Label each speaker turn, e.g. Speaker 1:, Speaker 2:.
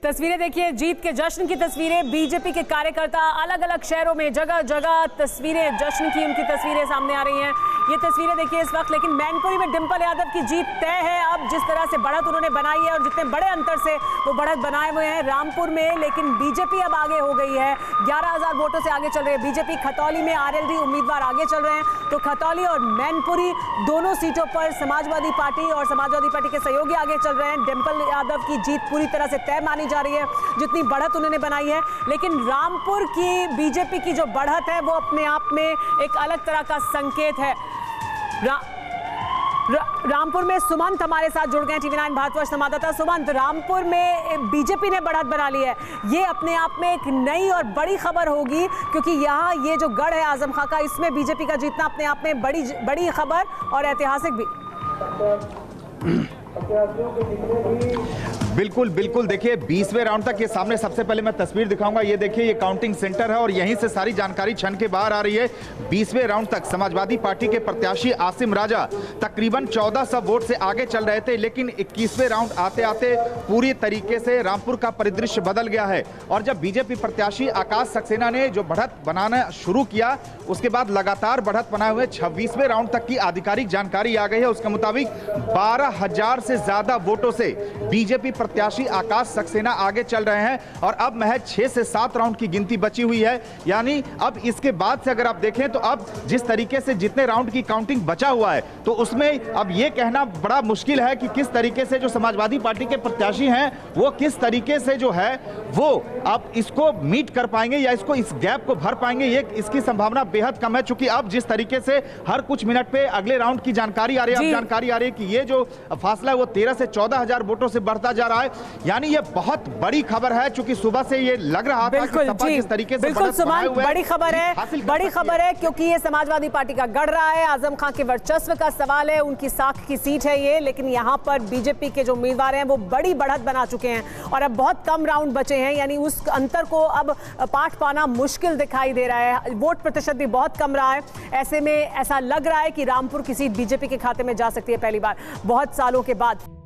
Speaker 1: तस्वीरें देखिए, जीत के जश्न की तस्वीरें। बीजेपी के कार्यकर्ता अलग अलग शहरों में जगह जगह तस्वीरें जश्न की, उनकी तस्वीरें सामने आ रही हैं। ये तस्वीरें देखिए इस वक्त। लेकिन मैनपुरी में डिंपल यादव की जीत तय है। अब जिस तरह से बढ़त उन्होंने बनाई है और जितने बड़े अंतर से वो बढ़त बनाए हुए हैं रामपुर में, लेकिन बीजेपी अब आगे हो गई है। 11,000 वोटों से आगे चल रही है बीजेपी। खतौली में आरएलडी उम्मीदवार आगे चल रहे हैं, तो खतौली और मैनपुरी दोनों सीटों पर समाजवादी पार्टी और समाजवादी पार्टी के सहयोगी आगे चल रहे हैं। डिंपल यादव की जीत पूरी तरह से तय मानी जा रही है, जितनी बढ़त उन्होंने बनाई है। लेकिन रामपुर की बीजेपी की जो बढ़त है वो अपने आप में एक अलग तरह का संकेत है। रामपुर में सुमंत हमारे साथ जुड़ गए, टीवी9 भारतवर्ष संवाददाता। सुमंत, रामपुर में बीजेपी ने बढ़त बना ली है, ये अपने आप में एक नई और बड़ी खबर होगी, क्योंकि यहाँ ये जो गढ़ है आजम खां का, इसमें बीजेपी का जीतना अपने आप में बड़ी खबर और ऐतिहासिक भी।
Speaker 2: बिल्कुल बिल्कुल, देखिए 20वें राउंड तक ये सामने सबसे पहले मैं तस्वीर दिखाऊंगा। ये देखिए, ये काउंटिंग सेंटर है और यहीं से सारी जानकारी छन के बाहर आ रही है। 20वें राउंड तक समाजवादी पार्टी के प्रत्याशी आसिम राजा तकरीबन 1400 वोट से आगे चल रहे थे, लेकिन 21वें राउंड आते आते पूरी तरीके से रामपुर का परिदृश्य बदल गया है। और जब बीजेपी प्रत्याशी आकाश सक्सेना ने जो बढ़त बनाना शुरू किया, उसके बाद लगातार बढ़त बनाए हुए 26वें राउंड तक की आधिकारिक जानकारी आ गई है। उसके मुताबिक 12,000 से ज्यादा वोटों से बीजेपी प्रत्याशी आकाश सक्सेना आगे चल रहे हैं और अब महज 6 से 7 राउंड की गिनती बची हुई है। यानी अब इसके बाद से अगर आप देखें तो अब जिस तरीके से जितने राउंड की काउंटिंग बचा हुआ है, तो उसमें अब यह कहना बड़ा मुश्किल है कि किस तरीके से जो समाजवादी पार्टी के प्रत्याशी हैं वो किस तरीके से जो है वो अब इसको मीट कर पाएंगे या इसको इस गैप को भर पाएंगे। ये इसकी संभावना बेहद कम है, चूंकि अब जिस तरीके से हर कुछ मिनट पे अगले राउंड की जानकारी आ रही है, अब जानकारी आ रही है कि ये जो फासला है वो 13 से 14,000 वोटों से बढ़ता जा रहा है। यानी ये बहुत बड़ी खबर है, क्योंकि सुबह से ये लग रहा था कि सपा किस तरीके से
Speaker 1: बिल्कुल सुमंत, बड़ी खबर है क्योंकि ये समाजवादी पार्टी का गढ़ रहा है। आजम खां के वर्चस्व का सवाल है, उनकी साख की सीट है ये, लेकिन यहाँ पर बीजेपी के जो उम्मीदवार हैं वो बड़ी बढ़त बना चुके हैं और अब बहुत कम राउंड बचे हैं। यानी उस अंतर को अब पाट पाना मुश्किल दिखाई दे रहा है। वोट प्रतिशत भी बहुत कम रहा है। ऐसे में ऐसा लग रहा है कि रामपुर की सीट बीजेपी के खाते में जा सकती है पहली बार बहुत सालों के बाद।